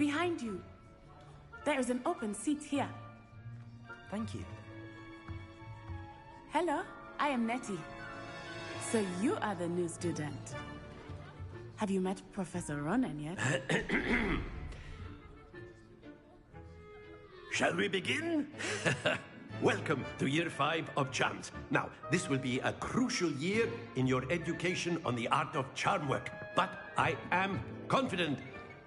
behind you. There is an open seat here. Thank you. Hello, I am Nettie. So you are the new student. Have you met Professor Ronan yet? Shall we begin? Welcome to Year 5 of Charms. Now, this will be a crucial year in your education on the art of charm work. But I am confident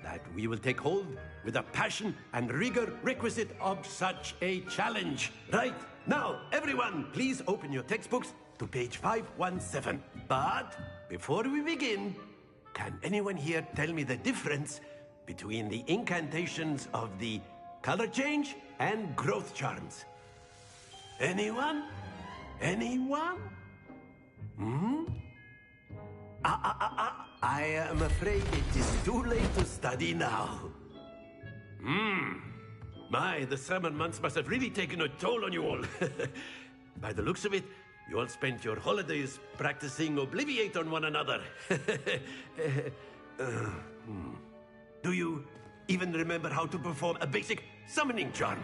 that we will take hold with the passion and rigor requisite of such a challenge. Right, now, everyone, please open your textbooks to page 517. But before we begin, can anyone here tell me the difference between the incantations of the color change and growth charms? Anyone? Anyone? I am afraid it is too late to study now. My, the summer months must have really taken a toll on you all. By the looks of it, you all spent your holidays practicing Obliviate on one another. Do you even remember how to perform a basic summoning charm?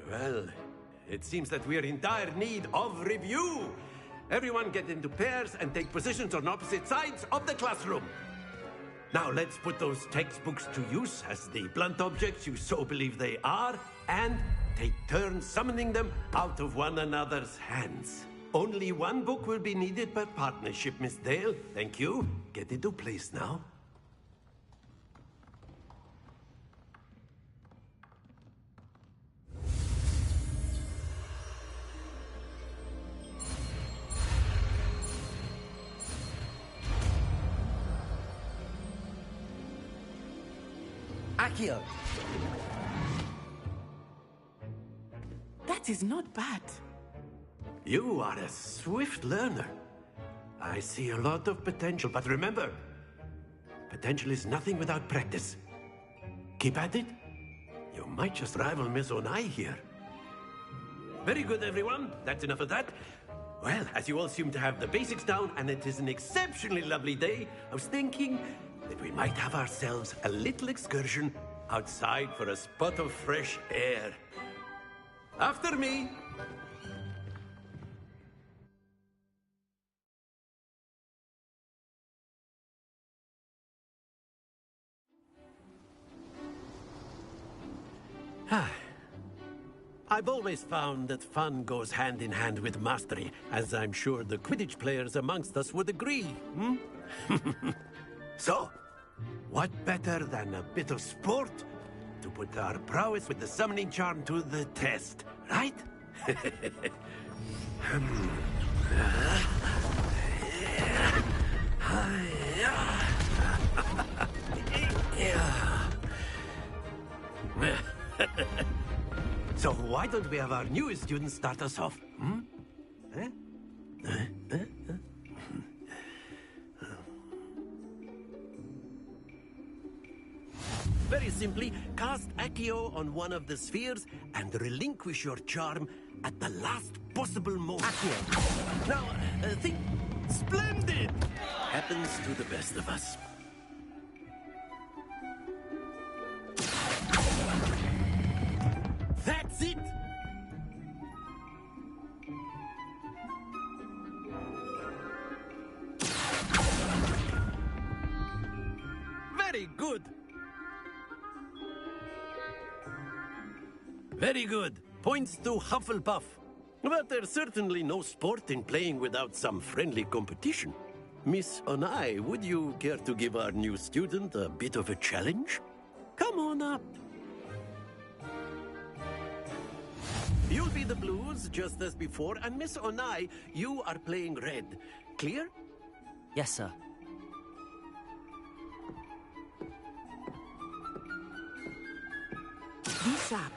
Well, it seems that we are in dire need of review. Everyone get into pairs and take positions on opposite sides of the classroom. Now let's put those textbooks to use as the blunt objects you so believe they are, and take turns summoning them out of one another's hands. Only one book will be needed per partnership, Miss Dale. Thank you. Get into place now. Accio! That is not bad. You are a swift learner. I see a lot of potential, but remember, potential is nothing without practice. Keep at it. You might just rival Miss Onai here. Very good, everyone. That's enough of that. Well, as you all seem to have the basics down, and it is an exceptionally lovely day, I was thinking that we might have ourselves a little excursion outside for a spot of fresh air. After me. I've always found that fun goes hand in hand with mastery, as I'm sure the Quidditch players amongst us would agree. So, what better than a bit of sport to put our prowess with the summoning charm to the test, right? So why don't we have our newest student start us off? Very simply, cast Accio on one of the spheres and relinquish your charm at the last possible moment. Accio! Now, think... Splendid! Happens to the best of us. That's it! Very good! Very good. Points to Hufflepuff. But there's certainly no sport in playing without some friendly competition. Miss Onai, would you care to give our new student a bit of a challenge? Come on up. You'll be the blues, just as before, and Miss Onai, you are playing red. Clear? Yes, sir. Be sharp.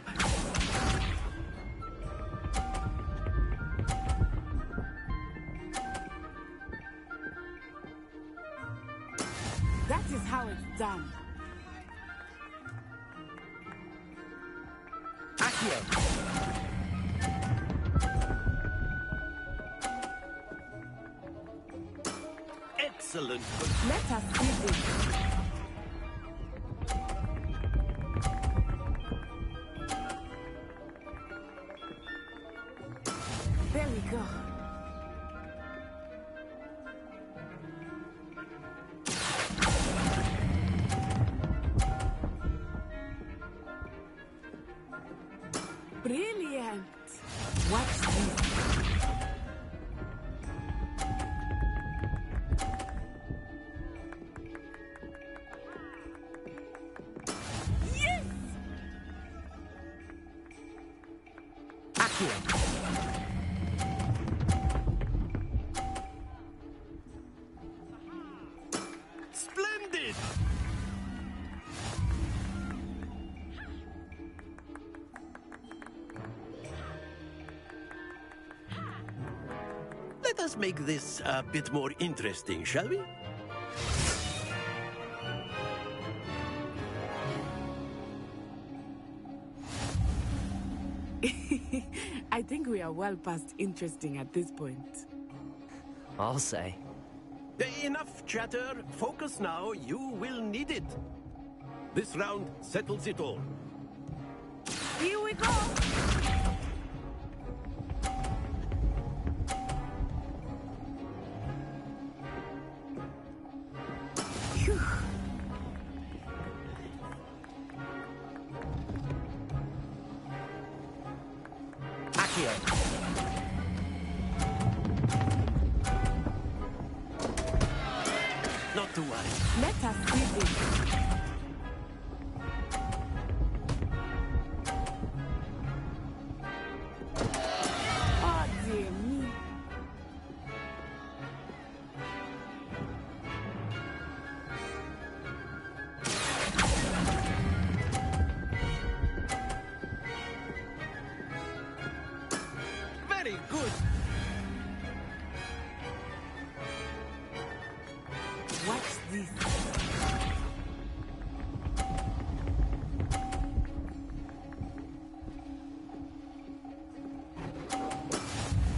That is how it's done. Accio! excellent. Let us see this. There we go. Brilliant. Watch this. Yes! Accio. Splendid! Let us make this a bit more interesting, shall we? I think we are well past interesting at this point. I'll say. Enough chatter. Focus now. You will need it. This round settles it all. Here we go! Phew. Accio. Not to worry. Let us see this. Oh, dear me. Very good. Watch this.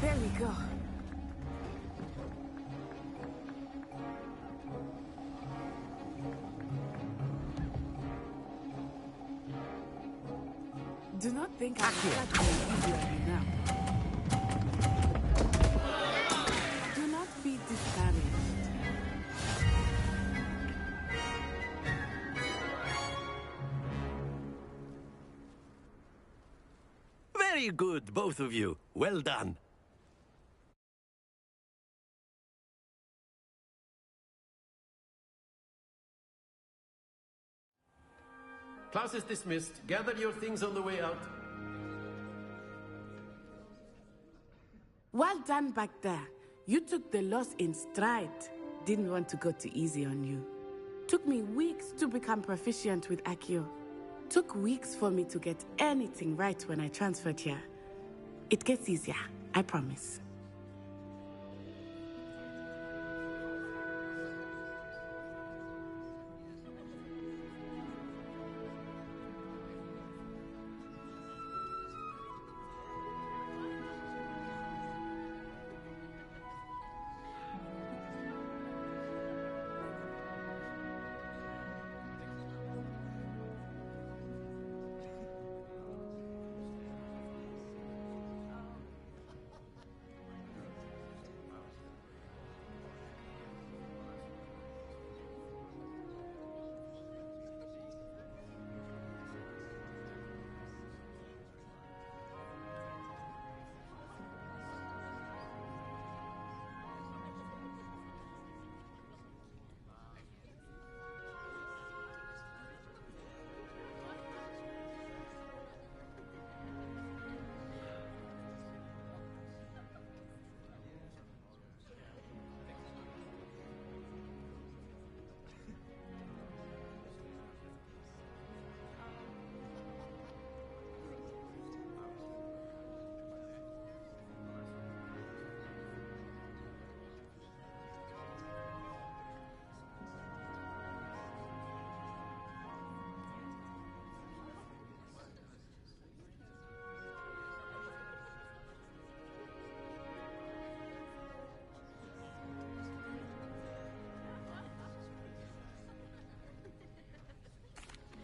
There we go. Do not think I'm Accio. going easy on you now. Do not be discouraged. Very good, both of you. Well done. Class is dismissed. Gather your things on the way out. Well done back there. You took the loss in stride. Didn't want to go too easy on you. Took me weeks to become proficient with Accio. Took weeks for me to get anything right when I transferred here. It gets easier, I promise.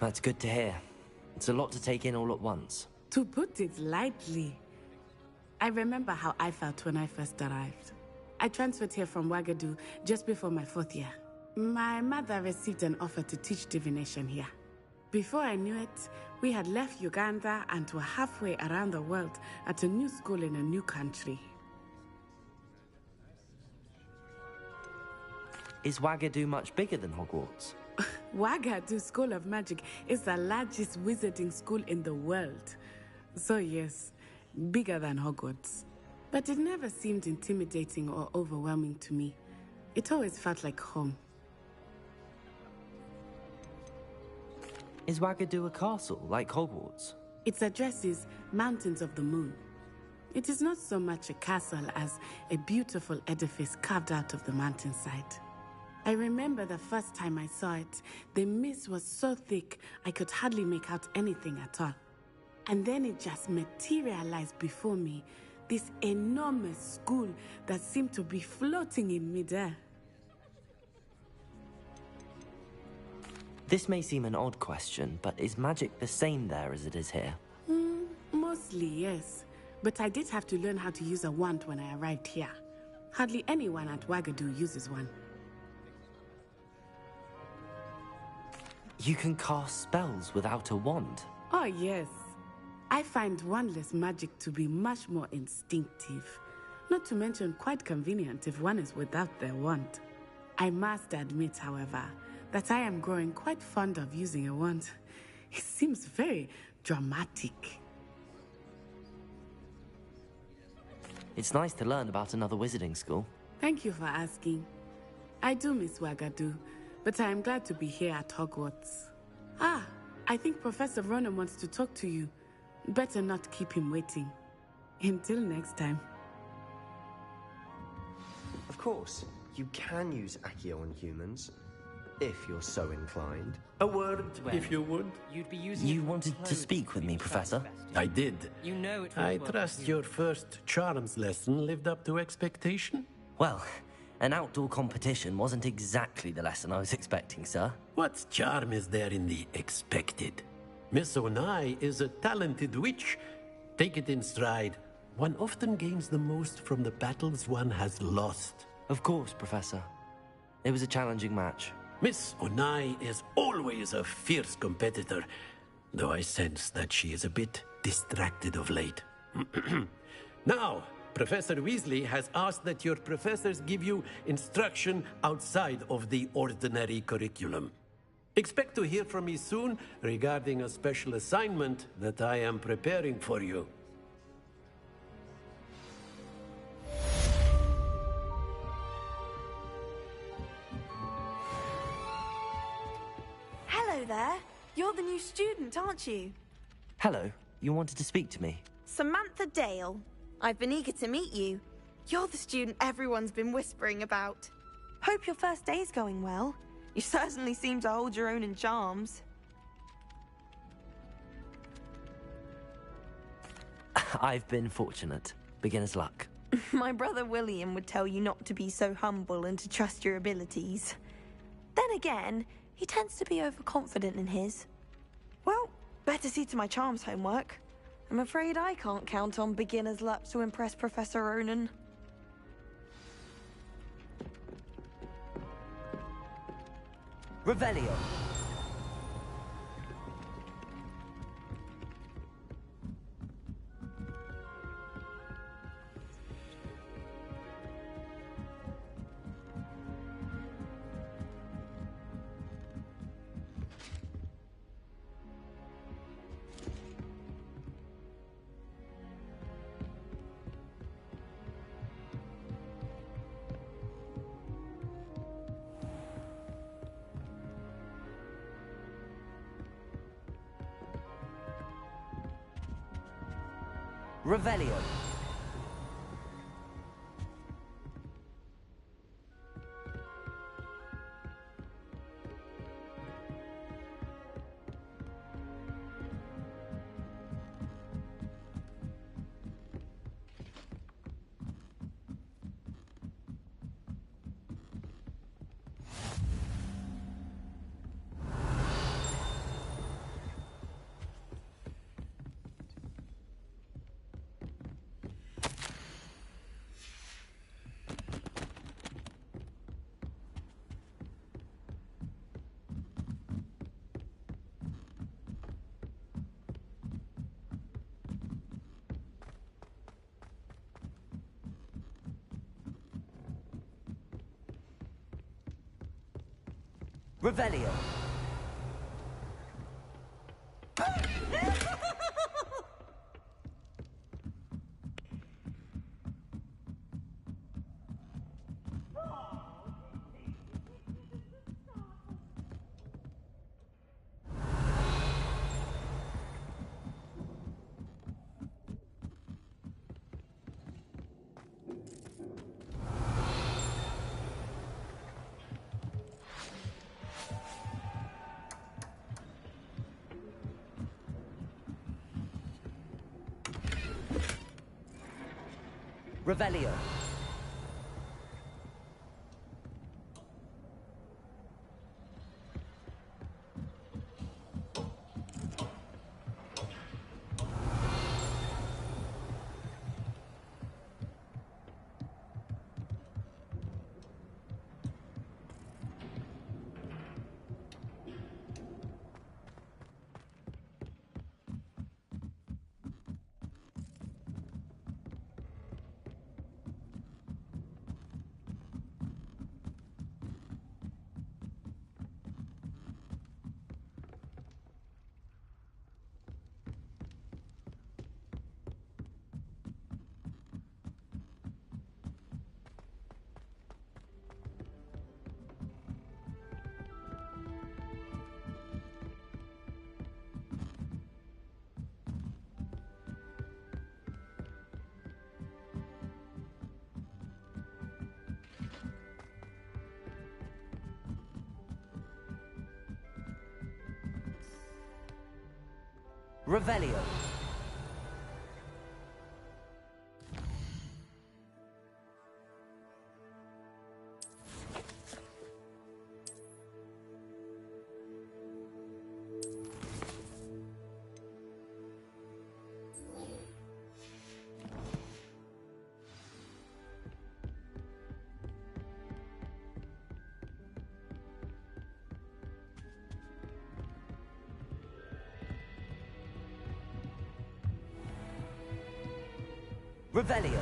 That's good to hear. It's a lot to take in all at once. To put it lightly, I remember how I felt when I first arrived. I transferred here from Wagadu just before my 4th year. My mother received an offer to teach divination here. Before I knew it, we had left Uganda and were halfway around the world at a new school in a new country. Is Wagadu much bigger than Hogwarts? Wagadu School of Magic is the largest wizarding school in the world. So yes, bigger than Hogwarts. But it never seemed intimidating or overwhelming to me. It always felt like home. Is Wagadu a castle, like Hogwarts? Its address is Mountains of the Moon. It is not so much a castle as a beautiful edifice carved out of the mountainside. I remember the first time I saw it, the mist was so thick I could hardly make out anything at all. And then it just materialized before me, this enormous school that seemed to be floating in midair. This may seem an odd question, but is magic the same there as it is here? Mostly, yes. But I did have to learn how to use a wand when I arrived here. Hardly anyone at Wagadu uses one. You can cast spells without a wand? Oh, yes. I find wandless magic to be much more instinctive. Not to mention quite convenient if one is without their wand. I must admit, however, that I am growing quite fond of using a wand. It seems very dramatic. It's nice to learn about another wizarding school. Thank you for asking. I do miss Wagadu, but I am glad to be here at Hogwarts. Ah, I think Professor Ronan wants to talk to you. Better not keep him waiting. Until next time. Of course, you can use Accio on humans, if you're so inclined. A word, if you would. You'd be using You wanted to speak with me, Professor? I did. You know it. I trust your first charms lesson lived up to expectation? Well, an outdoor competition wasn't exactly the lesson I was expecting, sir. What charm is there in the expected? Miss Onai is a talented witch. Take it in stride. One often gains the most from the battles one has lost. Of course, Professor. It was a challenging match. Miss Onai is always a fierce competitor, though I sense that she is a bit distracted of late. Now, Professor Weasley has asked that your professors give you instruction outside of the ordinary curriculum. Expect to hear from me soon regarding a special assignment that I am preparing for you. Hello there. You're the new student, aren't you? Hello, you wanted to speak to me? Samantha Dale. I've been eager to meet you. You're the student everyone's been whispering about. Hope your first day's going well. You certainly seem to hold your own in charms. I've been fortunate. Beginner's luck. My brother William would tell you not to be so humble and to trust your abilities. Then again, he tends to be overconfident in his. Well, better see to my charms homework. I'm afraid I can't count on beginner's luck to impress Professor Ronan. Revelio. Revelio. Revelio. Revelio. Revelio. Revelio.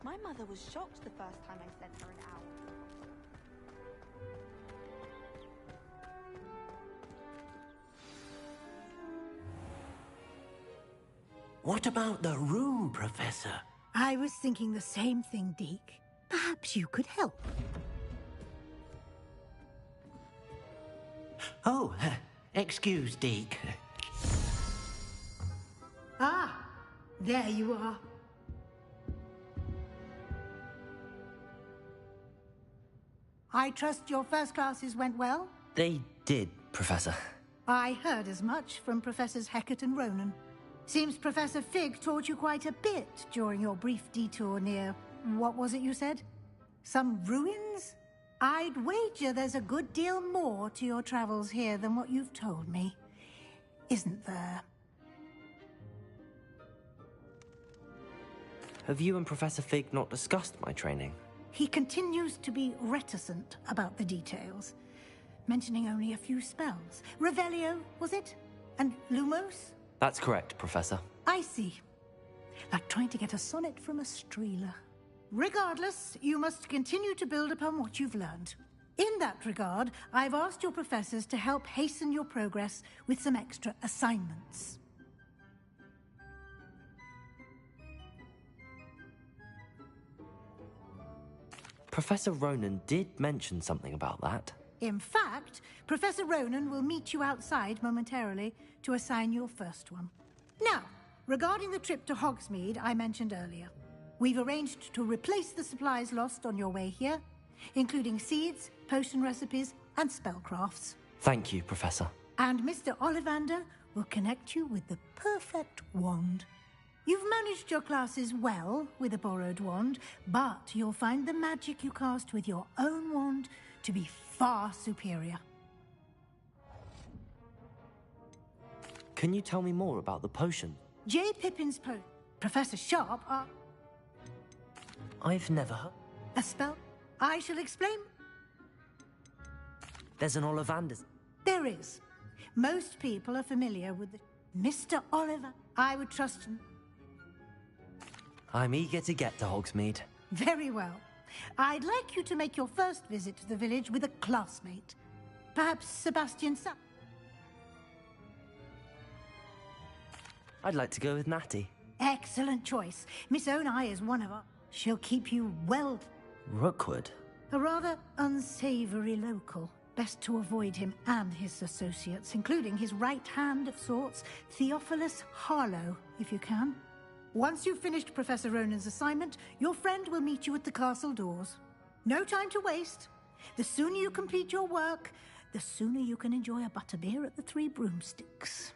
My mother was shocked the first time I sent her an owl. What about the room, Professor? I was thinking the same thing, Deke. Perhaps you could help. Oh, excuse, Deke. Ah, there you are. I trust your first classes went well? They did, Professor. I heard as much from Professors Hecat and Ronan. Seems Professor Fig taught you quite a bit during your brief detour near... what was it you said? Some ruins? I'd wager there's a good deal more to your travels here than what you've told me. Isn't there? Have you and Professor Fig not discussed my training? He continues to be reticent about the details, mentioning only a few spells. Revelio, was it? And Lumos? That's correct, Professor. I see. Like trying to get a sonnet from a streeler. Regardless, you must continue to build upon what you've learned. In that regard, I've asked your professors to help hasten your progress with some extra assignments. Professor Ronan did mention something about that. In fact, Professor Ronan will meet you outside momentarily to assign your first one. Now, regarding the trip to Hogsmeade I mentioned earlier, we've arranged to replace the supplies lost on your way here, including seeds, potion recipes, and spellcrafts. Thank you, Professor. And Mr. Ollivander will connect you with the perfect wand. You've managed your classes well with a borrowed wand, but you'll find the magic you cast with your own wand to be far superior. Can you tell me more about the potion? J. Pippin's potion. Professor Sharp are... I've never heard. A spell? I shall explain. There's an Ollivander's. There is. Most people are familiar with the... Mr. Oliver. I would trust... I'm eager to get to Hogsmeade. Very well. I'd like you to make your first visit to the village with a classmate. Perhaps Sebastian Sa... I'd like to go with Natty. Excellent choice. Miss Onai is one of us. She'll keep you well... Rookwood? A rather unsavory local. Best to avoid him and his associates, including his right hand of sorts, Theophilus Harlow, if you can. Once you've finished Professor Ronan's assignment, your friend will meet you at the castle doors. No time to waste. The sooner you complete your work, the sooner you can enjoy a butterbeer at the Three Broomsticks.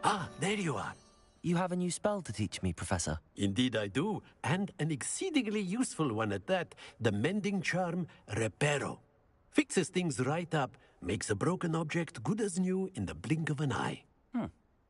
Ah, there you are. You have a new spell to teach me, Professor. Indeed I do, and an exceedingly useful one at that. The mending charm, Reparo. Fixes things right up, makes a broken object good as new in the blink of an eye.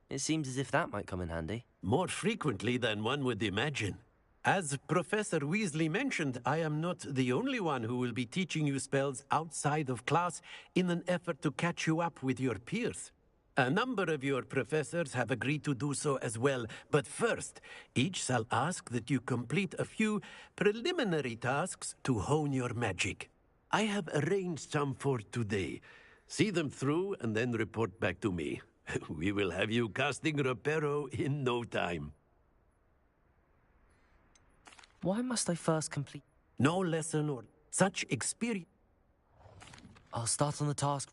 It seems as if that might come in handy. More frequently than one would imagine. As Professor Weasley mentioned, I am not the only one who will be teaching you spells outside of class in an effort to catch you up with your peers. A number of your professors have agreed to do so as well, but first, each shall ask that you complete a few preliminary tasks to hone your magic. I have arranged some for today. See them through and then report back to me. We will have you casting Reparo in no time. Why must I first complete? No lesson or such experience. I'll start on the task.